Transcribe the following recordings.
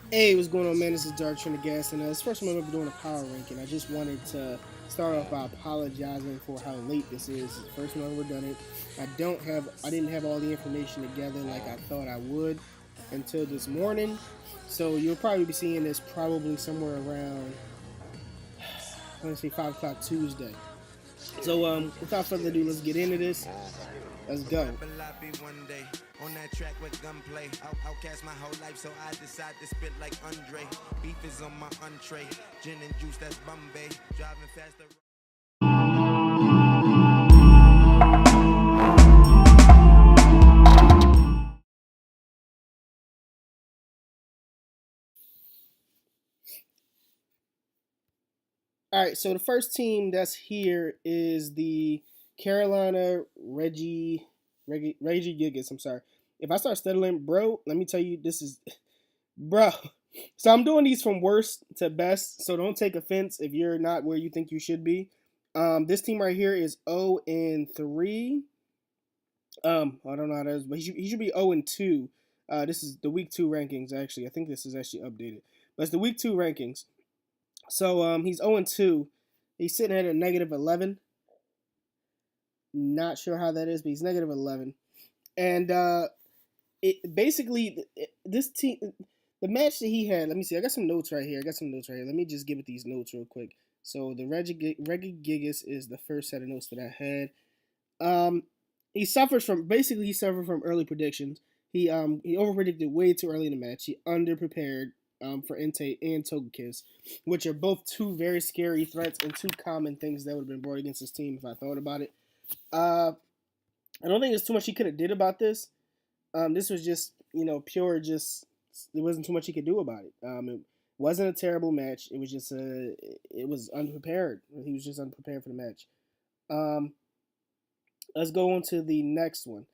Hey, what's going on, man? This is Dark Gas, and it's the first time I'm ever doing a power ranking. I just wanted to start off by apologizing for how late this is. It's the first time I've ever done it. I didn't have all the information together like I thought I would until this morning. So you'll probably be seeing this probably somewhere around, let's say 5 o'clock Tuesday. So without further ado, let's get into this. Let's go. On that track with gunplay, outcast my whole life, so I decide to spit like Andre. Beef is on my entree, gin and juice, that's Bombay. Driving faster. All right, so the first team that's here is the Carolina Reggie Gigas. I'm sorry. If I start stuttering, bro, let me tell you, this is, bro. So I'm doing these from worst to best, so don't take offense if you're not where you think you should be. This team right here is 0-3. I don't know how that is, but he should be 0-2. This is the week 2 rankings, actually. I think this is actually updated. But it's the week 2 rankings. So he's 0-2. He's sitting at a negative 11. Not sure how that is, but he's negative 11. And it basically this team, the match that he had. Let me see. I got some notes right here. Let me just give it these notes real quick. So the Reggie Gigas is the first set of notes that I had. Um, he suffered from early predictions. He overpredicted way too early in the match. He underprepared for Entei and Togekiss, which are both two very scary threats and two common things that would have been brought against his team if I thought about it. Uh, I don't think there's too much he could have did about this. This was just pure just there wasn't too much he could do about it. It wasn't a terrible match. It was just it was unprepared. He was just unprepared for the match. Um, let's go on to the next one.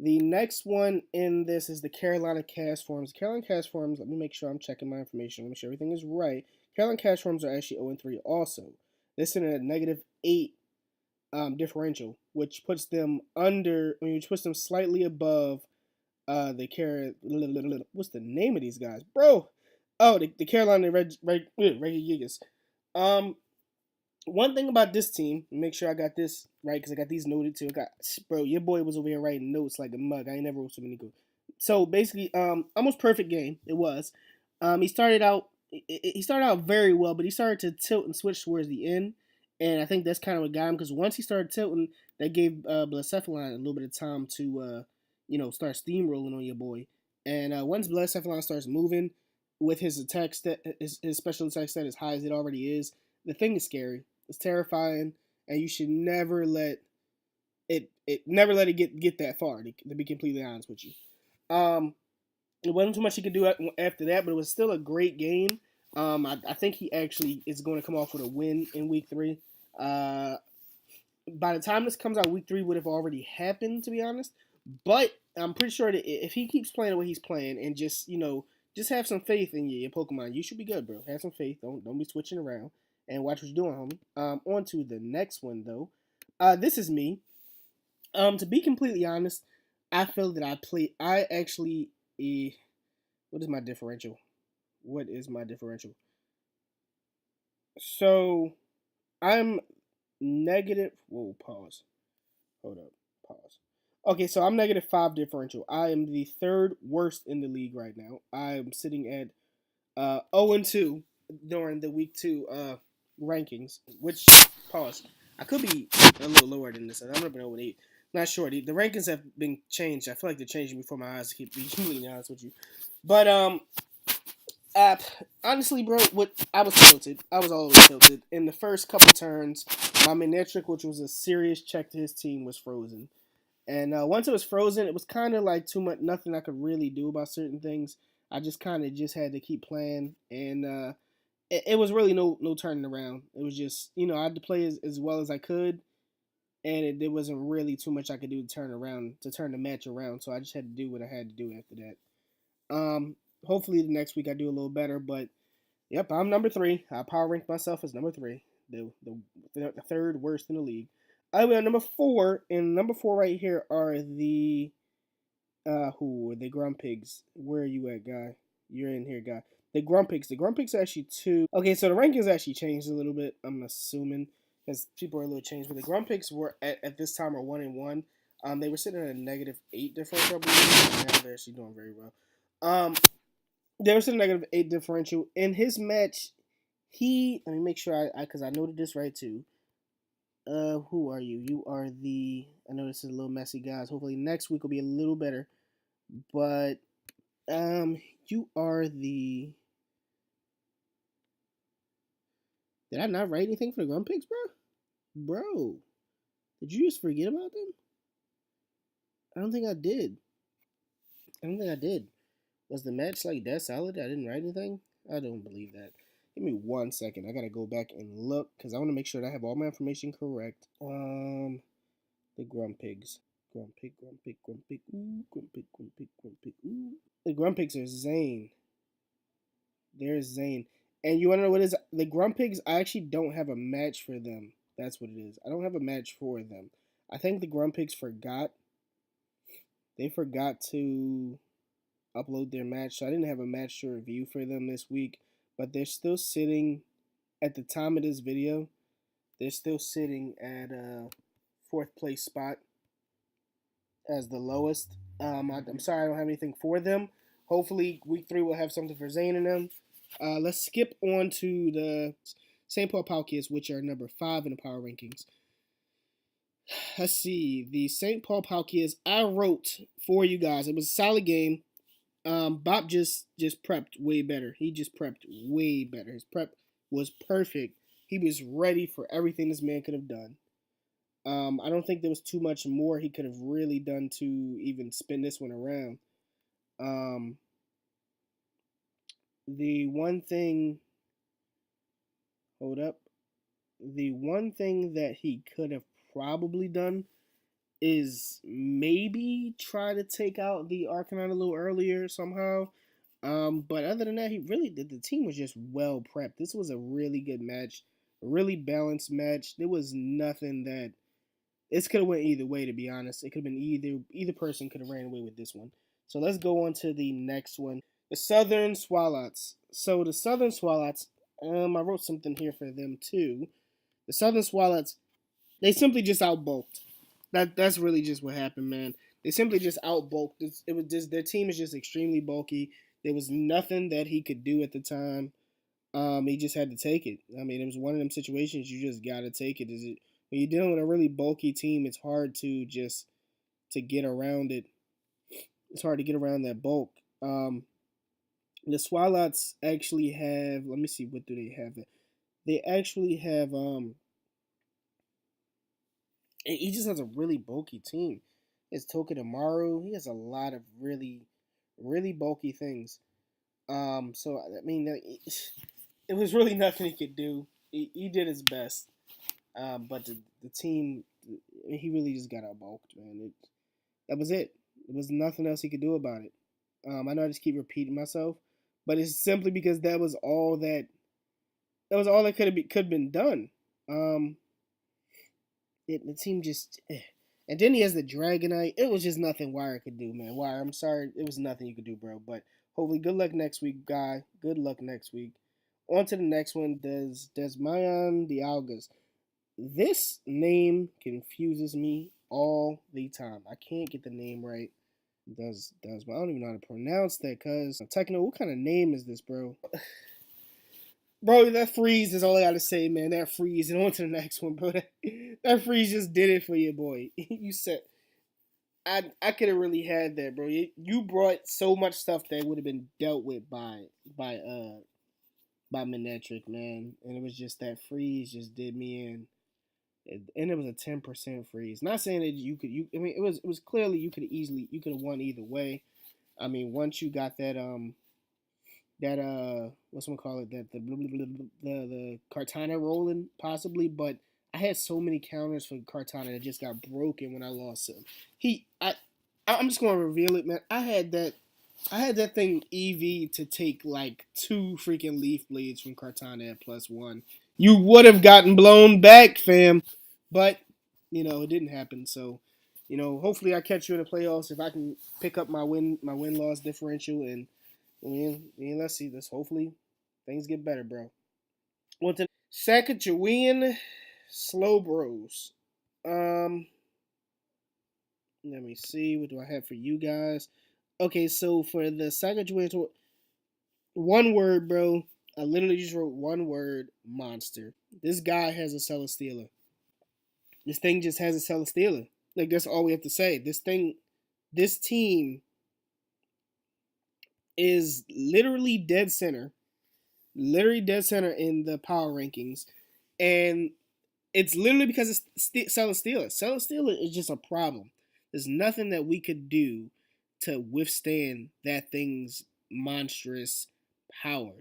The next one in this is the Carolina Cast Forms. Carolina Cast Forms, let me make sure I'm checking my information. Let me make sure everything is right. Carolina Cast Forms are actually 0-3 also. They're sitting at a negative 8 differential, which puts them which puts them slightly above what's the name of these guys? Bro! Oh, the Carolina Reggie Gigas. Um, One thing about this team, make sure I got this right because I got these noted too. Bro, your boy was over here writing notes like a mug. I ain't never wrote so many good. So basically, almost perfect game. It was. He started out. He started out very well, but he started to tilt and switch towards the end, and I think that's kind of what got him because once he started tilting, that gave Blacephalon a little bit of time to, start steamrolling on your boy. And once Blacephalon starts moving with his attack stat, his special attack stat as high as it already is, the thing is scary. It's terrifying, and you should never let it get that far. To be completely honest with you, it wasn't too much he could do after that, but it was still a great game. I think he actually is going to come off with a win in week 3. Uh, by the time this comes out, week 3 would have already happened, to be honest. But I'm pretty sure that if he keeps playing the way he's playing and just have some faith in your Pokemon, you should be good, bro. Have some faith. Don't be switching around and watch what you're doing, homie. On to the next one though. This is me. To be completely honest, I feel that I actually. What is my differential? What is my differential? So I'm negative. Whoa, pause. Hold up. Pause. Okay, so I'm negative 5 differential. I am the third worst in the league right now. I am sitting at 0-2 during the week 2 rankings, which, pause. I could be a little lower than this. I'm up at 0-8. Not sure. The rankings have been changed. I feel like they're changing before my eyes, to keep being completely honest with you. But uh, honestly, bro, what I was tilted. I was always tilted. In the first couple turns, my Manectric, which was a serious check to his team, was frozen. And once it was frozen, it was kind of like too much. Nothing I could really do about certain things. I just kind of just had to keep playing, and it was really no turning around. It was just I had to play as well as I could, and there wasn't really too much I could do to turn the match around. So I just had to do what I had to do after that. Hopefully the next week I do a little better, but yep, I'm number 3. I power rank myself as number 3, the third worst in the league. I went number 4, and number 4 right here are the who are the Grumpigs. Where are you at, guy? You're in here, guy. The Grumpix. The Grumpix are actually two. Okay, so the rankings actually changed a little bit. I'm assuming because people are a little changed, but the Grumpix were at this time are 1-1. They were sitting at a -8 differential. I believe. Now they're actually doing very well. They were sitting at a -8 differential in his match. Let me make sure because I noted this right too. Who are you? You are the. I know this is a little messy, guys. Hopefully next week will be a little better. But you are the. Did I not write anything for the Grumpigs, bro? Bro, did you just forget about them? I don't think I did. I don't think I did. Was the match like that solid? I didn't write anything. I don't believe that. Give me 1 second. I gotta go back and look because I want to make sure that I have all my information correct. The Grumpigs. Grumpig, Grumpig, Grumpig, ooh, Grumpig, Grumpig, Grumpig, ooh. The Grumpigs are Zane. There's Zane. And you want to know what it is? The Grumpigs, I actually don't have a match for them. That's what it is. I don't have a match for them. I think the Grumpigs forgot. They forgot to upload their match, so I didn't have a match to review for them this week. But they're still sitting, at the time of this video, they're still sitting at a 4th place spot as the lowest. I'm sorry I don't have anything for them. Hopefully, week 3 we'll have something for Zane and them. Let's skip on to the St. Paul Palkies, which are number 5 in the power rankings. Let's see. The St. Paul Palkies, I wrote for you guys. It was a solid game. Bob just prepped way better. He just prepped way better. His prep was perfect. He was ready for everything this man could have done. I don't think there was too much more he could have really done to even spin this one around. The one thing, hold up, the one thing that he could have probably done is maybe try to take out the Arcanine a little earlier somehow. But other than that, he really did. The team was just well prepped. This was a really good match, a really balanced match. There was nothing that this could have went either way. To be honest, it could have been either person could have ran away with this one. So let's go on to the next one, the Southern Swallots. So the Southern Swallots, I wrote something here for them too. The Southern Swallots, they simply just outbulked. That's really just what happened, man. They simply just outbulked. It was just their team is just extremely bulky. There was nothing that he could do at the time. He just had to take it. I mean, it was one of them situations you just gotta take it. Is it when you're dealing with a really bulky team? It's hard to get around it. It's hard to get around that bulk. The Swallots actually have. Let me see. What do they have? They actually have. He just has a really bulky team. It's Tokidamaru. He has a lot of really, really bulky things. So I mean, it was really nothing he could do. He did his best. But the team, he really just got outbulked, man. That was it. There was nothing else he could do about it. I know I just keep repeating myself, but it's simply because that was all that could have been done. The team just, and then he has the Dragonite. It was just nothing Wire could do, man. Wire, I'm sorry, it was nothing you could do, bro. But hopefully, good luck next week, guy. Good luck next week. On to the next one. Desmayan Dialgas. This name confuses me all the time. I can't get the name right. I don't even know how to pronounce that, cause Techno, what kind of name is this, bro? Bro, that freeze is all I gotta say, man. That freeze, and on to the next one, bro. That freeze just did it for you, boy. You said I could have really had that, bro. You brought so much stuff that would have been dealt with by Manectric, man, and it was just that freeze just did me in. And it was a 10% freeze. Not saying that you could. I mean, it was clearly you could have won either way. I mean, once you got that what's one call it, that the Kartana rolling possibly, but I had so many counters for Kartana that just got broken when I lost him. I'm just gonna reveal it, man. I had that thing EV to take like 2 freaking Leaf Blades from Kartana at +1. You would have gotten blown back, fam. But, it didn't happen. So, hopefully I catch you in the playoffs if I can pick up my win loss differential and Let's see this. Hopefully, things get better, bro. Sacagawean Slowbros. Um, Let me see. What do I have for you guys? Okay, so for the Sacagawean tour, one word, bro. I literally just wrote one word: monster. This guy has a Celesteela. This thing just has a Celesteela. Like that's all we have to say. This team is literally dead center in the power rankings, and it's literally because it's Celesteela. Celesteela is just a problem. There's nothing that we could do to withstand that thing's monstrous power.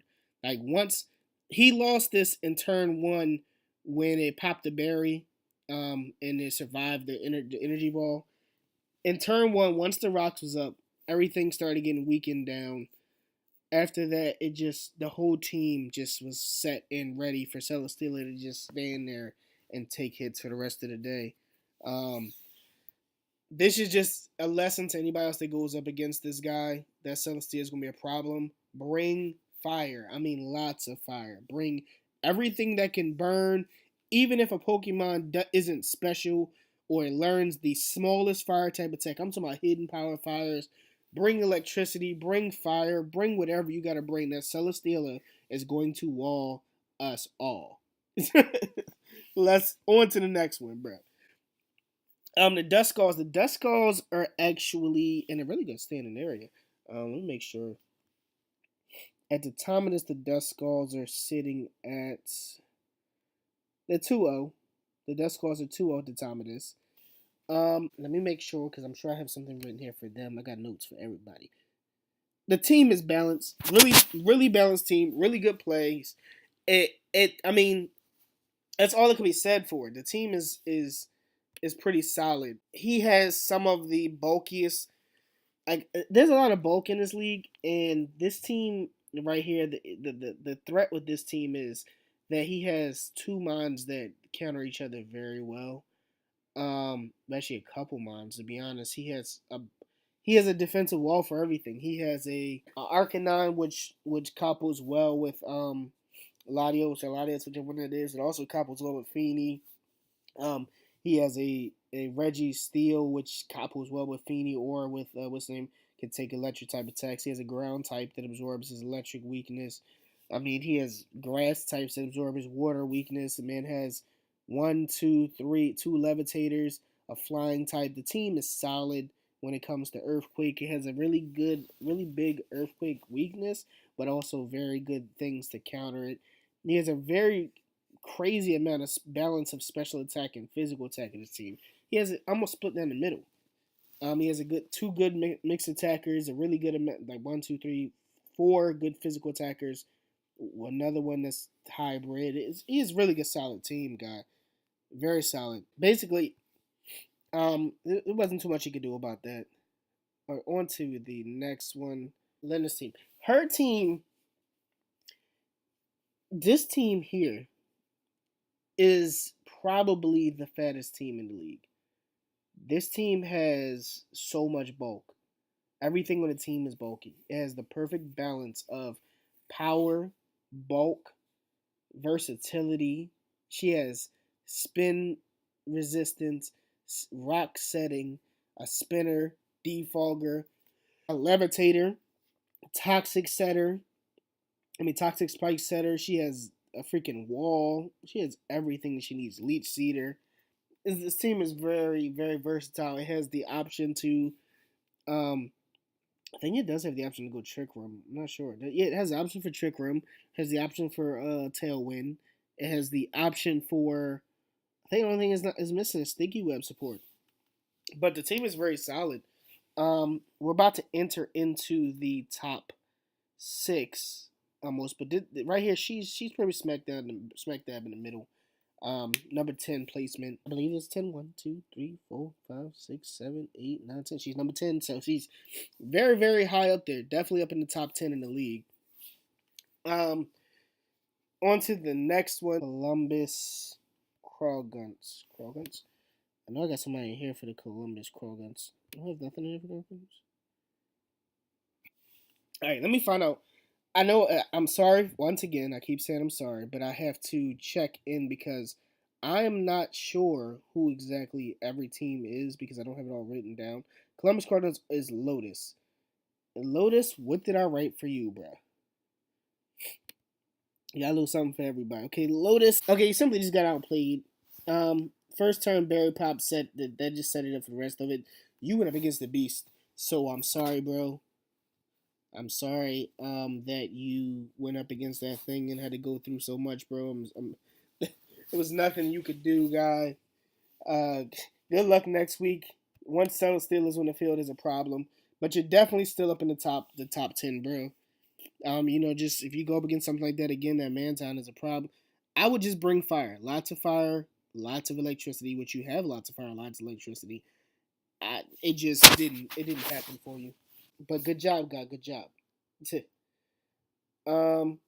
Like once he lost this in turn one when it popped the berry, and it survived the energy ball. In turn one, once the rocks was up, everything started getting weakened down. After that, it just the whole team just was set and ready for Celesteela to just stand there and take hits for the rest of the day. Um, this is just a lesson to anybody else that goes up against this guy. That Celestia is gonna be a problem. Bring fire. I mean, lots of fire. Bring everything that can burn. Even if a Pokemon isn't special or it learns the smallest fire type attack, I'm talking about hidden power fires. Bring electricity. Bring fire. Bring whatever you gotta bring. That Celesteela is going to wall us all. Let's on to the next one, bro. The Duskulls. The Duskulls are actually in a really good standing area. Let me make sure. At the time of this, the Duskulls are sitting at the 2-0. The Duskulls are 2-0 at the time of this. Let me make sure because I'm sure I have something written here for them. I got notes for everybody. The team is balanced. Really balanced team. Really good plays. I mean, that's all that can be said for it. The team is pretty solid. He has some of the bulkiest. Like there's a lot of bulk in this league, and this team right here, the threat with this team is that he has two mons that counter each other very well. Actually a couple mons to be honest. He has a defensive wall for everything. He has a Arcanine which couples well with Latios or Latios, whichever one it is. It also couples well with Feeney. Um, he has a Registeel, which couples well with Feeney or with what's his name, can take electric type attacks. He has a ground type that absorbs his electric weakness. I mean, he has grass types that absorb his water weakness. The man has two levitators, a flying type. The team is solid when it comes to earthquake. It has a really big earthquake weakness, but also very good things to counter it. He has a very crazy amount of balance of special attack and physical attack in his team. He has almost split down the middle. He has a good two good mixed attackers, a really good amount, like one, two, three, four good physical attackers. Another one that's hybrid. He is really good, solid team guy. Very solid. Basically, there wasn't too much he could do about that. On to the next one. Linda's team. Her team. This team here is probably the fattest team in the league. This team has so much bulk. Everything on the team is bulky. It has the perfect balance of power, bulk, versatility. She has spin resistance, rock setting, a spinner, defogger, a levitator, toxic setter. Toxic spike setter. She has a freaking wall. She has everything that she needs. Leech seeder. This team is very versatile. It has the option to, I think it does have the option to go Trick Room. I'm not sure. Yeah, it has the option for Trick Room. It has the option for Tailwind. It has the option for. I think the only thing is missing is Sticky Web support. But the team is very solid. We're about to enter into the top six almost, but right here she's pretty smack dab in the middle. Number 10 placement. I believe it's 10. 1, 2, 3, 4, 5, 6, 7, 8, 9, 10. She's number 10, so she's very high up there. Definitely up in the top 10 in the league. Um, On to the next one. Columbus Crawgunts. Crawgunts? I know I got somebody in here for the Columbus Crawgunts. I have nothing in here for Crawgunts. All right, let me find out. I know I'm sorry once again. I keep saying I'm sorry, but I have to check in because I am not sure who exactly every team is because I don't have it all written down. Columbus Cardinals is Lotus. And Lotus, what did I write for you, bro? You got a little something for everybody. Okay, Lotus. Okay, you simply just got outplayed. First turn Barry Pop set that just set it up for the rest of it. You went up against the Beast, so I'm sorry, bro. I'm sorry that you went up against that thing and had to go through so much, bro. It was nothing you could do, guy. Uh, Good luck next week. Once Settle Steelers on the field is a problem, but you're definitely still up in the top 10, bro. Just if you go up against something like that again, that Mantown is a problem. I would just bring fire, lots of electricity. Which you have lots of fire, lots of electricity. It didn't happen for you. But good job, guy. Good job. um,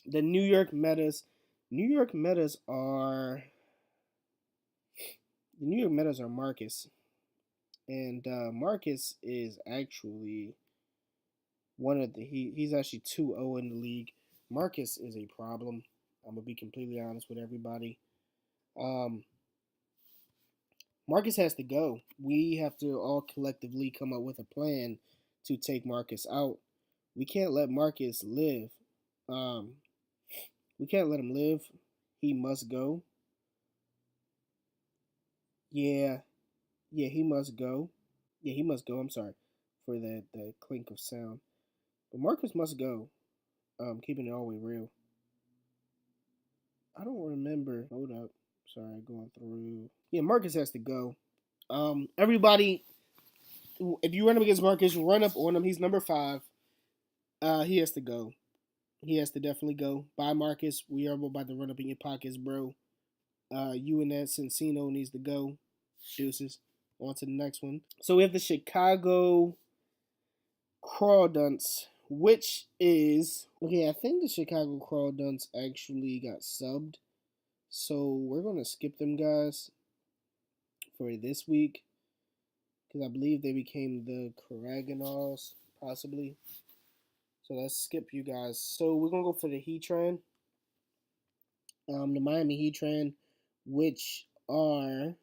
the New York Metas. New York Metas are the New York Metas are Marcus, and Marcus is actually he's actually 2-0 in the league. Marcus is a problem. I'm gonna be completely honest with everybody. Um, Marcus has to go. We have to all collectively come up with a plan to take Marcus out. We can't let Marcus live. Um, we can't let him live. He must go. Yeah, yeah, he must go. Yeah, he must go. I'm sorry for the clink of sound, but Marcus must go. Keeping it all the way real. I don't remember. Hold up. Sorry, going through. Yeah, Marcus has to go. Everybody, if you run up against Marcus, run up on him. He's number 5. He has to go. He has to definitely go. Bye, Marcus. We are about to run up in your pockets, bro. You and that Cincino needs to go. Deuces. On to the next one. So we have the Chicago Crawdunts, which is okay. I think the Chicago Crawdunts actually got subbed, so we're gonna skip them guys for this week because I believe they became the Caraganols possibly. So let's skip you guys. So we're gonna go for the Heatran, the Miami Heatran, which are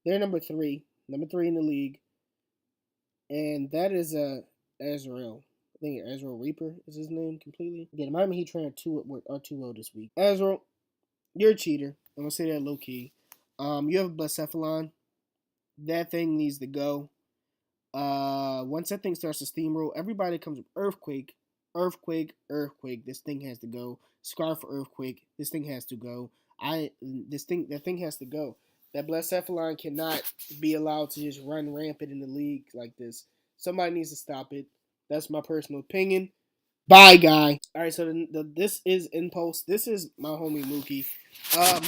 they're number three in the league, and that is Azrael. I think Azrael Reaper is his name completely. Yeah, the Miami Heat trained are 2-0 this week. Azrael, you're a cheater. I'm gonna say that low key. You have a Blacephalon. That thing needs to go. Once that thing starts to steamroll, everybody comes with Earthquake, Earthquake. This thing has to go. Scarf for Earthquake. This thing has to go. That thing has to go. That Blacephalon cannot be allowed to just run rampant in the league like this. Somebody needs to stop it. That's my personal opinion. Bye, guy. All right, so this is Impulse. This is my homie Mookie.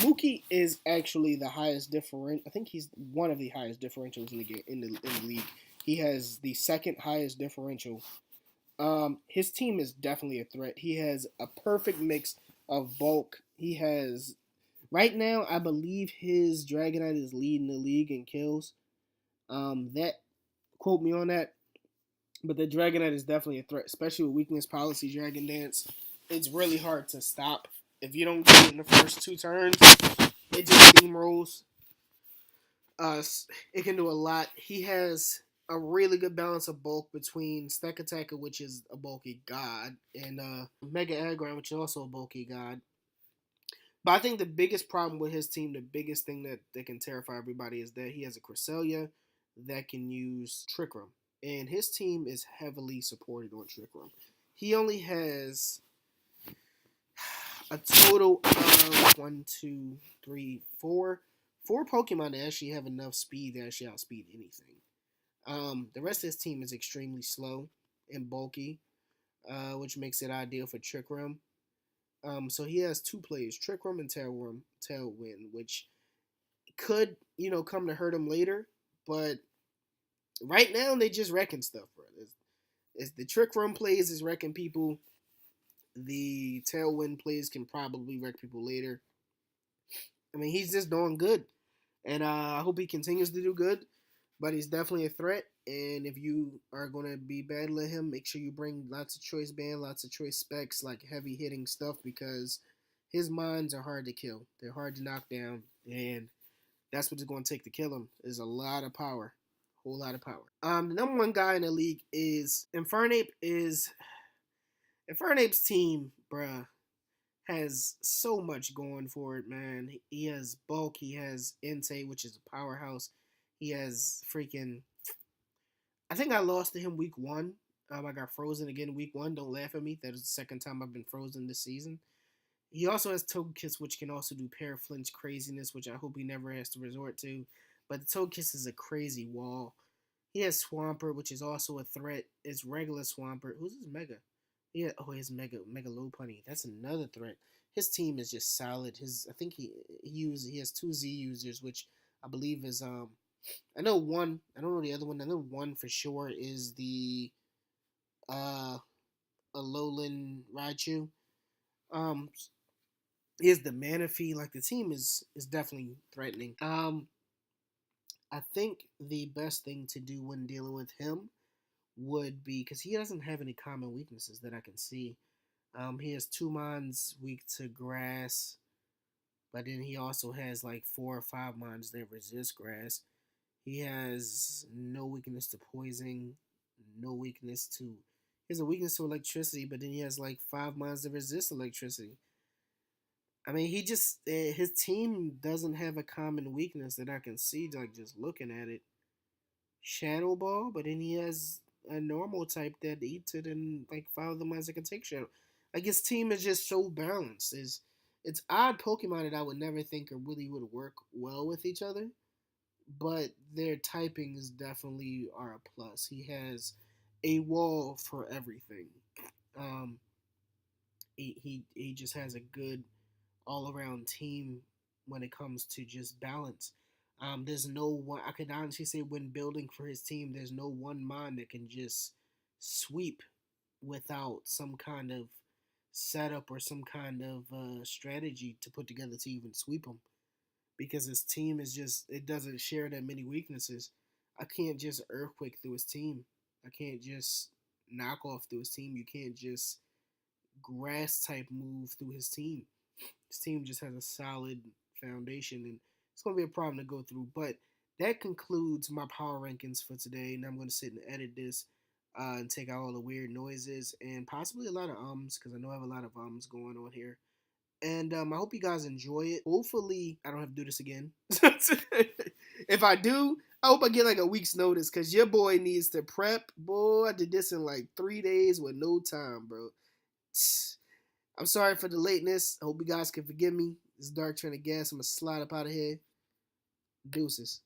Mookie is actually the highest differential. I think he's one of the highest differentials in the league. He has the second highest differential. His team is definitely a threat. He has a perfect mix of bulk. He has right now, I believe his Dragonite is leading the league in kills. That quote me on that. But the Dragonite is definitely a threat, especially with weakness policy Dragon Dance. It's really hard to stop. If you don't get it in the first 2 turns, it just steamrolls. It can do a lot. He has a really good balance of bulk between Stack Attacker, which is a bulky god, and Mega Aggron, which is also a bulky god. But I think the biggest problem with his team, the biggest thing that can terrify everybody is that he has a Cresselia that can use Trick Room. And his team is heavily supported on Trick Room. He only has a total of 1, 2, 3, 4 Pokemon that actually have enough speed to actually outspeed anything. The rest of his team is extremely slow and bulky, which makes it ideal for Trick Room. So he has 2 players, Trick Room and Tailwind, which could, come to hurt him later. But right now, they just wrecking stuff, bro. It's the Trick Room plays is wrecking people. The Tailwind plays can probably wreck people later. I mean, he's just doing good. And I hope he continues to do good. but he's definitely a threat. And if you are going to be battling him, make sure you bring lots of choice band, lots of choice specs, like heavy hitting stuff, because his mines are hard to kill. They're hard to knock down, and that's what it's going to take to kill him. Is a lot of power, whole lot of power. The number one guy in the league is Infernape. Infernape's team, bruh, has so much going for it, man. He has bulk. He has Entei, which is a powerhouse. He has freaking. I think I lost to him week one. I got frozen again week one. Don't laugh at me. That is the second time I've been frozen this season. He also has Togekiss, which can also do Paraflinch craziness, which I hope he never has to resort to. But the Togekiss is a crazy wall. He has Swampert, which is also a threat. It's regular Swampert. Who's his Mega? Yeah, oh, his Mega Lopunny. That's another threat. His team is just solid. I think he has two Z users, which I believe is I know one. I don't know the other one. I know one for sure is the uh Alolan Raichu. Um, is the Manaphy. Like the team is definitely threatening. I think the best thing to do when dealing with him would be because he doesn't have any common weaknesses that I can see. He has two mons weak to grass, but then he also has like 4 or 5 mons that resist grass. He has no weakness to poison, no weakness to. He has a weakness to electricity, but then he has like 5 mons that resist electricity. I mean, his team doesn't have a common weakness that I can see, like just looking at it. Shadow Ball, but then he has a normal type that eats it and like 5 of the ones that can take Shadow. Like his team is just so balanced. It's odd Pokemon that I would never think really would work well with each other, but their typings definitely are a plus. He has a wall for everything. Um, he just has a good all around team when it comes to just balance. There's no one. I could honestly say when building for his team, there's no one mind that can just sweep without some kind of setup or some kind of strategy to put together to even sweep him. Because his team is just it doesn't share that many weaknesses. I can't just earthquake through his team. I can't just knock off through his team. You can't just grass type move through his team. His team just has a solid foundation, and it's going to be a problem to go through. But that concludes my power rankings for today, and I'm going to sit and edit this and take out all the weird noises and possibly a lot of ums because I know I have a lot of ums going on here. And I hope you guys enjoy it. Hopefully, I don't have to do this again. If I do, I hope I get like a week's notice because your boy needs to prep. Boy, I did this in like 3 days with no time, bro. I'm sorry for the lateness. I hope you guys can forgive me. This is Dark Trying to Gas. I'm going to slide up out of here. Deuces.